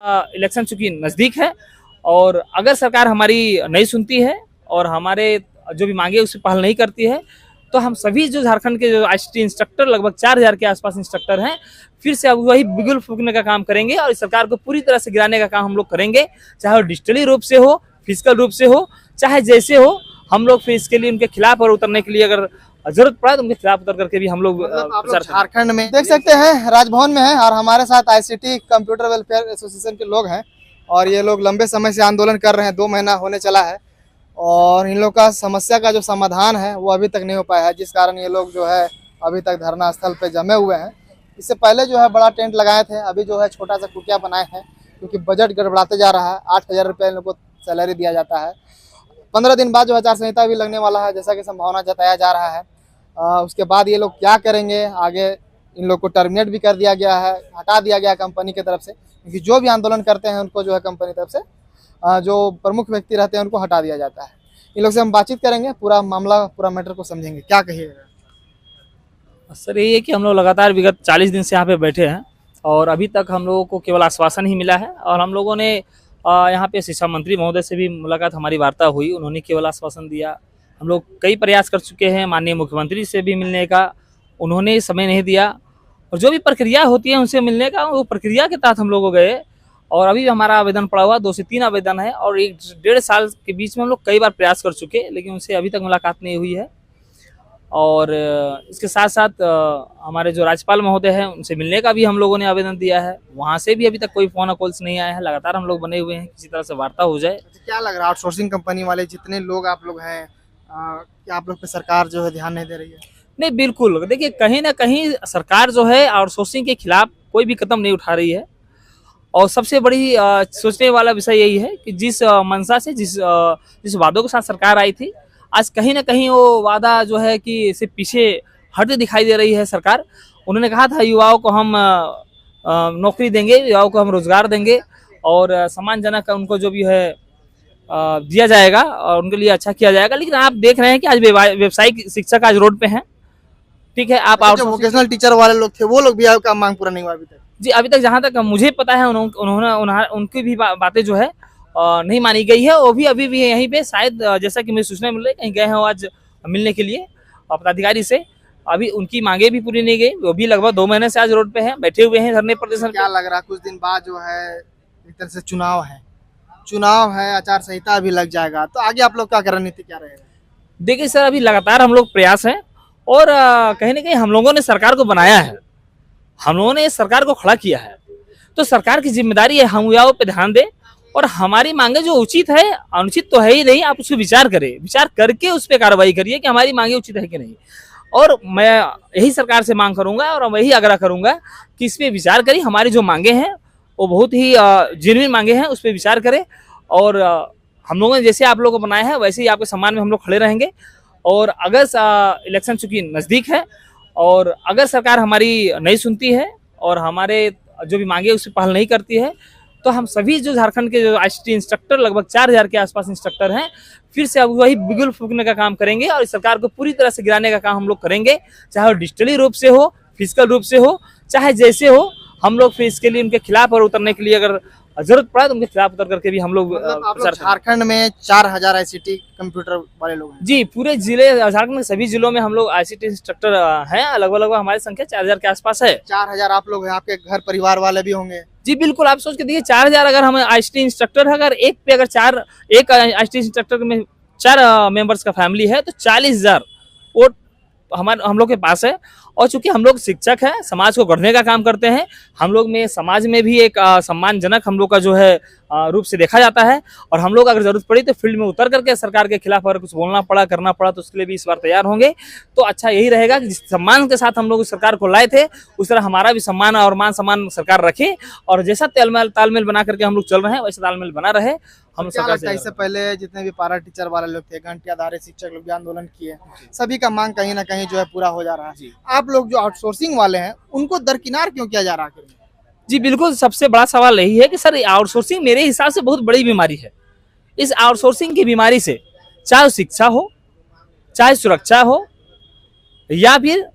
Election चूंकि नज़दीक है और अगर सरकार हमारी नहीं सुनती है और हमारे जो भी मांगे उसे पहल नहीं करती है तो हम सभी जो झारखंड के जो आईसीटी इंस्ट्रक्टर लगभग 4000 के आसपास इंस्ट्रक्टर हैं फिर से अब वही बिगुल फूकने का काम करेंगे और इस सरकार को पूरी तरह से गिराने का काम हम लोग करेंगे, चाहे वो डिजिटली रूप से हो, फिजिकल रूप से हो, चाहे जैसे हो। हम लोग फिर इसके लिए उनके खिलाफ और उतरने के लिए अगर जरूरत पड़ा तो उनके खिलाफ उतर करके भी हम लोग झारखंड में देख सकते हैं राजभवन में है और हमारे साथ आईसीटी कंप्यूटर वेलफेयर एसोसिएशन के लोग हैं और ये लोग लंबे समय से आंदोलन कर रहे हैं, 2 महीना होने चला है और इन लोग का समस्या का जो समाधान है वो अभी तक नहीं हो पाया है, जिस कारण ये लोग जो है अभी तक धरना स्थल पे जमे हुए हैं। इससे पहले जो है बड़ा टेंट लगाए थे, अभी जो है छोटा सा कुटिया बनाए हैं क्योंकि बजट गड़बड़ाते जा रहा है। 8000 रुपये इन लोग को सैलरी दिया जाता है। 15 दिन बाद जो आचार संहिता भी लगने वाला है जैसा कि संभावना जताया जा रहा है। उसके बाद ये लोग क्या करेंगे आगे, इन लोग को टर्मिनेट भी कर दिया गया है, हटा दिया गया कंपनी की तरफ से, क्योंकि जो भी आंदोलन करते हैं उनको जो है कंपनी तरफ से जो प्रमुख व्यक्ति रहते हैं उनको हटा दिया जाता है। इन लोग से हम बातचीत करेंगे, पूरा मामला पूरा मैटर को समझेंगे। क्या कहिएगा सर? यही है कि हम लोग लगातार विगत 40 दिन से यहाँ पे बैठे हैं और अभी तक हम लोगों को केवल आश्वासन ही मिला है और हम लोगों ने यहाँ पे शिक्षा मंत्री महोदय से भी मुलाकात, हमारी वार्ता हुई, उन्होंने केवल आश्वासन दिया। हम लोग कई प्रयास कर चुके हैं, माननीय मुख्यमंत्री से भी मिलने का, उन्होंने समय नहीं दिया और जो भी प्रक्रिया होती है उनसे मिलने का, वो प्रक्रिया के तहत हम लोग गए और अभी भी हमारा आवेदन पड़ा हुआ 2 से 3 आवेदन है और 1-1.5 साल के बीच में हम लोग कई बार प्रयास कर चुके लेकिन उनसे अभी तक मुलाकात नहीं हुई है। और इसके साथ साथ हमारे जो राज्यपाल महोदय हैं उनसे मिलने का भी हम लोगों ने आवेदन दिया है, वहाँ से भी अभी तक कोई फोन कॉल्स नहीं आया है। लगातार हम लोग बने हुए हैं, किसी तरह से वार्ता हो जाए। क्या लग रहा है आउटसोर्सिंग कंपनी वाले जितने लोग आप लोग हैं, क्या आप लोग पे सरकार जो है ध्यान नहीं दे रही है? नहीं, बिल्कुल। देखिए, कहीं ना कहीं सरकार जो है आउटसोर्सिंग के खिलाफ कोई भी कदम नहीं उठा रही है और सबसे बड़ी सोचने वाला विषय यही है कि जिस मंशा से जिस वादों के साथ सरकार आई थी, आज कहीं ना कहीं वो वादा जो है कि इससे पीछे हटते दिखाई दे रही है सरकार। उन्होंने कहा था युवाओं को हम नौकरी देंगे, युवाओं को हम रोजगार देंगे और सम्मानजनक उनको जो भी है दिया जाएगा और उनके लिए अच्छा किया जाएगा, लेकिन आप देख रहे हैं कि आज व्यवसायिक शिक्षक आज रोड पे हैं। ठीक है, आप जो वोकेशनल टीचर वाले लोग थे वो लोग भी आपका मांग पूरा नहीं हुआ अभी तक? जी, अभी तक जहाँ तक मुझे पता है उनकी भी बातें जो है नहीं मानी गई है। वो भी अभी भी यहीं पे शायद जैसा कि मुझे सूचना मिल रही है कहीं गए हैं वो आज मिलने के लिए पदाधिकारी से। अभी उनकी मांगे भी पूरी नहीं गई, वो भी लगभग 2 महीने से आज रोड पे हैं, बैठे हुए हैं धरने प्रदर्शन। क्या लग रहा है कुछ दिन बाद जो है एक तरह से चुनाव है, आचार संहिता भी लग जाएगा, तो आगे आप लोग क्या रणनीति क्या रहेगा? देखिए सर, अभी लगातार हम लोग प्रयास हैं और कहीं ना कहीं हम लोगों ने सरकार को बनाया है, हम लोगों ने सरकार को खड़ा किया है, तो सरकार की जिम्मेदारी है हम युवाओं पे ध्यान दें और हमारी मांगे जो उचित है, अनुचित तो है ही नहीं, आप उसको विचार करें, विचार करके उस पर कार्रवाई करिए कि हमारी मांगे उचित है कि नहीं। और मैं यही सरकार से मांग करूंगा और वही आग्रह करूंगा कि इस पर विचार करिए। हमारी जो मांगे हैं वो बहुत ही जेन्युइन मांगे हैं, उस पर विचार करें और हम लोगों ने जैसे आप लोगों को बनाया है वैसे ही आपके सम्मान में हम लोग खड़े रहेंगे। और अगर इलेक्शन चूंकि नज़दीक है और अगर सरकार हमारी नहीं सुनती है और हमारे जो भी मांगे उसे पहल नहीं करती है तो हम सभी जो झारखंड के जो आईसीटी इंस्ट्रक्टर लगभग 4000 के आसपास इंस्ट्रक्टर हैं फिर से अब वही बिगुल फूकने का काम करेंगे और इस सरकार को पूरी तरह से गिराने का काम हम लोग करेंगे, चाहे वो डिजिटली रूप से हो, फिजिकल रूप से हो, चाहे जैसे हो। हम लोग फिर इसके लिए उनके खिलाफ और उतरने के लिए अगर जरूरत पड़ा तो उनके खिलाफ उतर करके भी हम लोग झारखंड में 4000 आईसीटी कंप्यूटर वाले लोग हैं? जी, पूरे जिले झारखंड के सभी जिलों में हम लोग आईसीटी इंस्ट्रक्टर हैं, लगभग हमारी संख्या 4000 के आसपास है। 4000 आप लोग हैं, आपके घर परिवार वाले भी होंगे? जी बिल्कुल, आप सोच के देखिए 4000 अगर हम आईसीटी इंस्ट्रक्टर है, अगर एक पे अगर एक आईसीटी इंस्ट्रक्टर में 4 मेंबर्स का फैमिली है तो 40,000 वोट हम लोग के पास है। और चूंकि हम लोग शिक्षक हैं, समाज को गढ़ने का काम करते हैं, हम लोग में समाज में भी एक सम्मानजनक हम लोग का जो है रूप से देखा जाता है और हम लोग अगर जरूरत पड़ी तो फील्ड में उतर करके सरकार के खिलाफ अगर कुछ बोलना पड़ा, करना पड़ा तो उसके लिए भी इस बार तैयार होंगे। तो अच्छा यही रहेगा कि जिस सम्मान के साथ हम लोग सरकार को लाए थे उस तरह हमारा भी सम्मान और मान सम्मान सरकार रखे और जैसा तालमेल बना करके हम लोग चल रहे हैं वैसे तालमेल बना रहे। हम इससे पहले जितने भी पारा टीचर वाले लोग थे, घंटे आधारित शिक्षक लोग भी आंदोलन किए, सभी का मांग कहीं ना कहीं जो है पूरा हो जा रहा है। आप लोग जो आउटसोर्सिंग वाले हैं उनको दरकिनार क्यों किया जा रहा है? जी बिल्कुल, सबसे बड़ा सवाल यही है कि सर आउटसोर्सिंग मेरे हिसाब से बहुत बड़ी बीमारी है। इस आउटसोर्सिंग की बीमारी से चाहे शिक्षा हो, चाहे सुरक्षा हो या फिर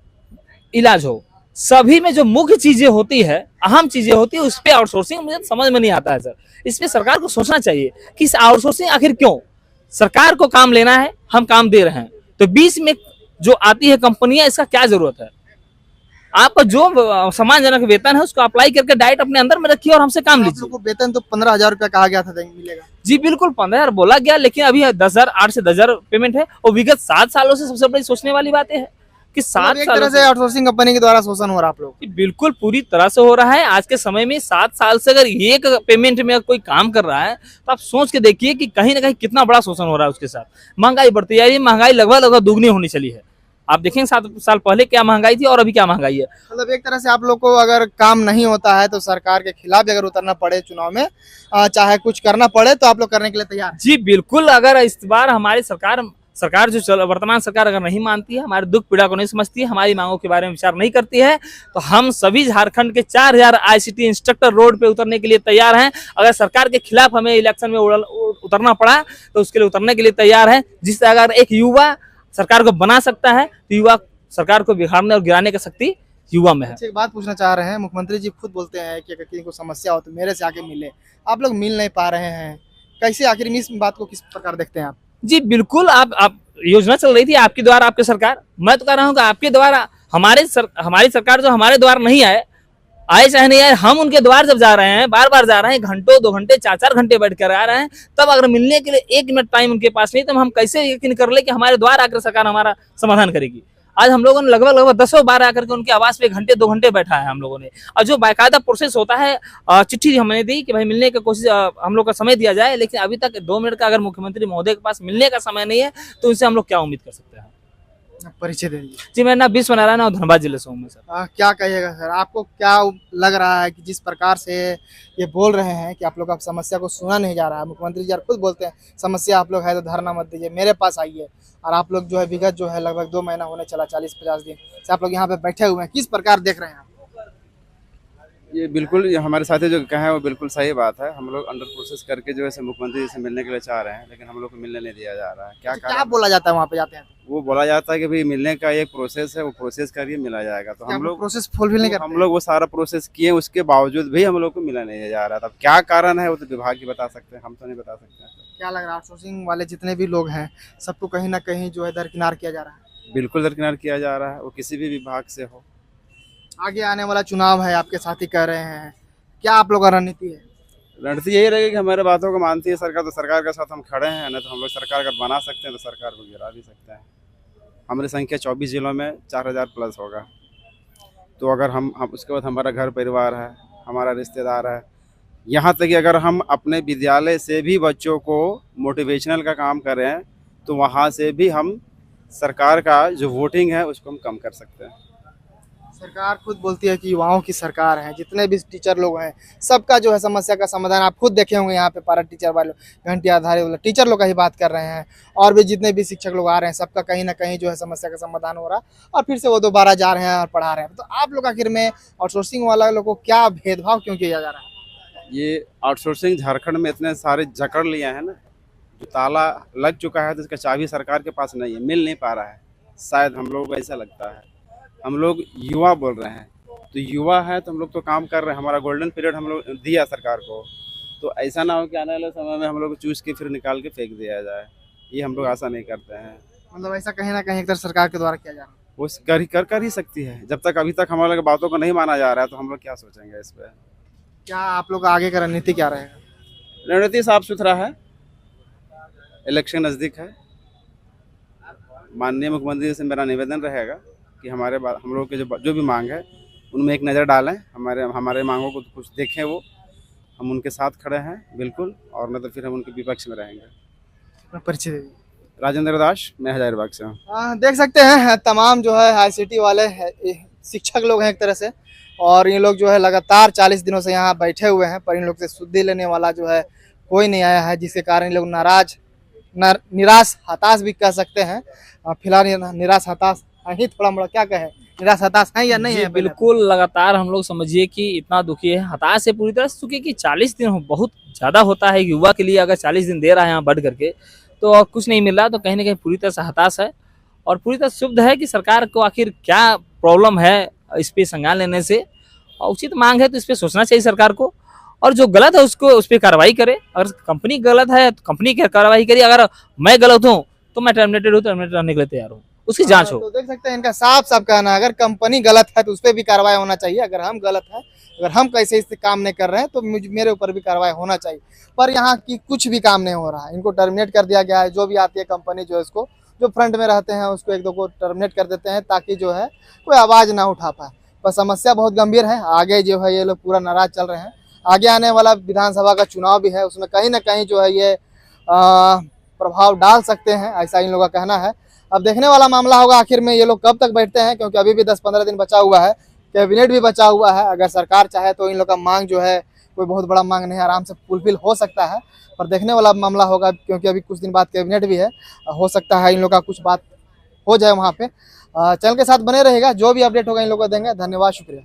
इलाज हो, सभी में जो मुख्य चीजें होती है, अहम चीजें होती है, उस पे आउटसोर्सिंग मुझे समझ में नहीं आता है सर। इस पे सरकार को सोचना चाहिए कि इस आउटसोर्सिंग आखिर क्यों? सरकार को काम लेना है, हम काम दे रहे हैं, तो बीच में जो आती है कंपनियां, इसका क्या जरूरत है? आप जो सम्मानजनक वेतन है उसको अप्लाई करके डायरेक्ट अपने अंदर में रखिए और हमसे काम आप लीजिए। लोग को वेतन तो 15,000 रुपया कहा गया था मिलेगा। जी बिल्कुल, 15,000 बोला गया, लेकिन अभी 10,000, 8 से 10,000 पेमेंट है, और विगत 7 सालों से सबसे बड़ी सोचने वाली बात है कि 7 मतलब एक सालों तरह से आउटसोर्सिंग कंपनी के द्वारा शोषण हो रहा है आप लोग। जी बिल्कुल पूरी तरह से हो रहा है। आज के समय में 7 साल से अगर एक पेमेंट में कोई काम कर रहा है, तो आप सोच के देखिए कि कहीं ना कहीं कितना बड़ा शोषण हो रहा है उसके साथ। महंगाई बढ़ती जा रही है, महंगाई लगभग लगभग दुगनी होनी चली है। आप देखेंगे 7 साल पहले क्या महंगाई थी और अभी क्या महंगाई है। मतलब एक तरह से आप लोग को अगर काम नहीं होता है तो सरकार के खिलाफ भी अगर उतरना पड़े चुनाव में, चाहे कुछ करना पड़े, तो आप लोग करने के लिए तैयार हैं। जी बिल्कुल, अगर इस बार हमारी सरकार जो वर्तमान सरकार अगर नहीं मानती है, हमारे दुख पीड़ा को नहीं समझती है, हमारी मांगों के बारे में विचार नहीं करती है, तो हम सभी झारखंड के 4,000 आईसीटी इंस्ट्रक्टर रोड पे उतरने के लिए तैयार हैं। अगर सरकार के खिलाफ हमें इलेक्शन में उतरना पड़ा तो उसके लिए उतरने के लिए तैयार हैं। जिससे अगर एक युवा सरकार को बना सकता है, तो युवा सरकार को बिगाड़ने और गिराने की शक्ति युवा में है। अच्छा, एक बात पूछना चाह रहे हैं, मुख्यमंत्री जी खुद बोलते हैं कि अगर किसी को समस्या हो तो मेरे से आके मिले। आप लोग मिल नहीं पा रहे हैं, कैसे आखिर में इस बात को किस प्रकार देखते हैं आप? जी बिल्कुल, आप योजना चल रही थी आपके द्वारा, आपके सरकार, मैं तो कह रहा हूँ कि आपके द्वारा हमारी सरकार जो हमारे द्वार नहीं आए चाहे नहीं आए, हम उनके द्वार जब जा रहे हैं, बार बार जा रहे हैं, घंटों 2 घंटे 4-4 घंटे बैठ कर आ रहे हैं, तब अगर मिलने के लिए 1 मिनट टाइम उनके पास नहीं, तो हम कैसे यकीन कर ले कि हमारे द्वार आकर सरकार हमारा समाधान करेगी? आज हम लोगों ने लगभग 10 बार आकर के उनके आवास पे 1 घंटे 2 घंटे बैठा है हम लोगों ने। और जो बाकायदा प्रोसेस होता है, चिट्ठी हमने दी कि भाई मिलने की कोशिश, हम लोग का समय दिया जाए, लेकिन अभी तक 2 मिनट का अगर मुख्यमंत्री महोदय के पास मिलने का समय नहीं है, तो उनसे हम लोग क्या उम्मीद कर सकते हैं? परिचय दे दीजिए। जी मेरा नाम विश्व नारायण और धनबाद जिले से हूँ मैं सर। क्या कहिएगा सर, आपको क्या लग रहा है कि जिस प्रकार से ये बोल रहे हैं कि आप लोग का समस्या को सुना नहीं जा रहा है? मुख्यमंत्री जी यार खुद बोलते हैं समस्या आप लोग है तो धरना मत दीजिए, मेरे पास आइए। और आप लोग जो है विगत जो है लगभग 2 महीना होने चला, 40-50 दिन से आप लोग यहाँ पे बैठे हुए हैं, किस प्रकार देख रहे हैं आप? ये बिल्कुल, ये हमारे साथी जो कहे हैं वो बिल्कुल सही बात है। हम लोग अंडर प्रोसेस करके जो है मुख्यमंत्री जी से मिलने के लिए चाह रहे हैं, लेकिन हम लोग को मिलने नहीं दिया जा रहा है। क्या क्या बोला जाता है वहाँ पे जाते हैं? वो बोला जाता है कि भाई मिलने का एक प्रोसेस है, वो प्रोसेस करिए मिला जाएगा। तो हम लोग प्रोसेस फुलफिल नहीं करते? हम लोग वो सारा प्रोसेस किए, उसके बावजूद भी हम लोग को मिला नहीं जा रहा था। अब क्या कारण है वो तो विभाग ही बता सकते हैं, हम तो नहीं बता सकते हैं। क्या लग रहा है आउटसोर्सिंग वाले जितने भी लोग हैं सबको कहीं ना कहीं जो है दरकिनार किया जा रहा है? बिल्कुल दरकिनार किया जा रहा है, वो किसी भी विभाग से हो। आगे आने वाला चुनाव है, आपके साथी कह रहे हैं, क्या आप लोग का रणनीति है? रणनीति यही रहेगी कि हमारे बातों को मानती है सरकार, तो सरकार के साथ हम खड़े हैं, नहीं तो हम लोग सरकार अगर बना सकते हैं तो सरकार को गिरा भी सकते हैं। हमारी संख्या 24 जिलों में 4,000 प्लस होगा। तो अगर हम उसके बाद हमारा घर परिवार है, हमारा रिश्तेदार है, यहाँ तक कि अगर हम अपने विद्यालय से भी बच्चों को मोटिवेशनल का काम करें तो वहाँ से भी हम सरकार का जो वोटिंग है उसको हम कम कर सकते हैं। सरकार खुद बोलती है कि युवाओं की सरकार है, जितने भी टीचर लोग हैं सबका जो है समस्या का समाधान, आप खुद देखे होंगे यहाँ पे पारा टीचर वाले घंटे आधारित वाले टीचर लोग का ही बात कर रहे हैं, और भी जितने भी शिक्षक लोग आ रहे हैं सबका कहीं ना कहीं जो है समस्या का समाधान हो रहा है, और फिर से वो दोबारा जा रहे हैं और पढ़ा रहे हैं। तो आप लोग आखिर में आउटसोर्सिंग वाला लोग को क्या भेदभाव क्यों किया जा रहा है? ये आउटसोर्सिंग झारखंड में इतने सारे जकड़ लिए हैं ना, जो ताला लग चुका है तो इसका चाबी सरकार के पास नहीं है, मिल नहीं पा रहा है। शायद हम लोग को ऐसा लगता है, हम लोग युवा बोल रहे हैं, तो युवा है तो हम लोग तो काम कर रहे हैं, हमारा गोल्डन पीरियड हम लोग दिया सरकार को, तो ऐसा ना हो कि आने वाले समय में हम लोग को चूस के फिर निकाल के फेंक दिया जाए, ये हम लोग आशा नहीं करते हैं। मतलब ऐसा कहीं ना कहीं एक तरह सरकार के द्वारा किया जा रहा है? वो कर ही सकती है। जब तक अभी तक हमारे बातों को नहीं माना जा रहा है तो हम लोग क्या सोचेंगे इस पर? क्या आप लोग का आगे का रणनीति क्या रहेगा? रणनीति साफ सुथरा है, इलेक्शन नज़दीक है, माननीय मुख्यमंत्री से मेरा निवेदन रहेगा कि हम लोग के जो भी मांग है उनमें एक नज़र डालें, हमारे मांगों को कुछ देखें, वो हम उनके साथ खड़े हैं बिल्कुल, और नहीं तो फिर हम उनके विपक्ष में रहेंगे। परिचय दीजिए। राजेंद्र दास, मैं हजारीबाग से हूँ। देख सकते हैं तमाम जो है आईसीटी वाले शिक्षक लोग हैं एक तरह से, और ये लोग जो है लगातार 40 दिनों से यहाँ बैठे हुए हैं, पर इन लोग से सुधि लेने वाला जो है कोई नहीं आया है, जिसके कारण ये लोग निराश हताश भी कह सकते हैं। फिलहाल निराश हताश ही, थोड़ा मोड़ा क्या कहे, निराश हताश है या नहीं है? बिल्कुल, लगातार हम लोग समझिए कि इतना दुखी है, हताश है पूरी तरह से, चूंकि कि 40 दिन बहुत ज़्यादा होता है युवा के लिए। अगर 40 दिन दे रहा है यहाँ बढ़ करके तो कुछ नहीं मिल रहा, तो कहीं ना कहीं पूरी तरह से हताश है, और पूरी तरह शुद्ध है कि सरकार को आखिर क्या प्रॉब्लम है, इस पे संज्ञान लेने से उचित मांग है तो इस पे सोचना चाहिए सरकार को, और जो गलत है उसको उस पर कार्रवाई करे। अगर कंपनी गलत है तो कंपनी की कार्रवाई करिए, अगर मैं गलत हूँ तो मैं टर्मिनेटेड हूँ, टर्मिनेटेड रहने के लिए तैयार हूँ, उसकी जांच हो। तो देख सकते हैं इनका साफ साफ कहना है, अगर कंपनी गलत है तो उस पर भी कार्रवाई होना चाहिए। अगर हम गलत है, अगर हम कैसे इस काम नहीं कर रहे हैं तो मेरे ऊपर भी कार्रवाई होना चाहिए। पर यहाँ की कुछ भी काम नहीं हो रहा है, इनको टर्मिनेट कर दिया गया है। जो भी आती है कंपनी जो इसको जो फ्रंट में रहते हैं उसको एक दो को टर्मिनेट कर देते हैं ताकि जो है कोई आवाज ना उठा पाए। पर समस्या बहुत गंभीर है। आगे जो है ये लोग पूरा नाराज चल रहे हैं। आगे आने वाला विधानसभा का चुनाव भी है, उसमें कहीं ना कहीं जो है ये प्रभाव डाल सकते हैं, ऐसा इन लोगों का कहना है। अब देखने वाला मामला होगा आखिर में ये लोग कब तक बैठते हैं, क्योंकि अभी भी 10-15 दिन बचा हुआ है, कैबिनेट भी बचा हुआ है। अगर सरकार चाहे तो इन लोग का मांग जो है कोई बहुत बड़ा मांग नहीं, आराम से फुलफिल हो सकता है। पर देखने वाला मामला होगा, क्योंकि अभी कुछ दिन बाद कैबिनेट भी है, हो सकता है इन लोग का कुछ बात हो जाए वहाँ पे। चैनल के साथ बने रहेगा, जो भी अपडेट होगा इन लोगों को देंगे। धन्यवाद, शुक्रिया।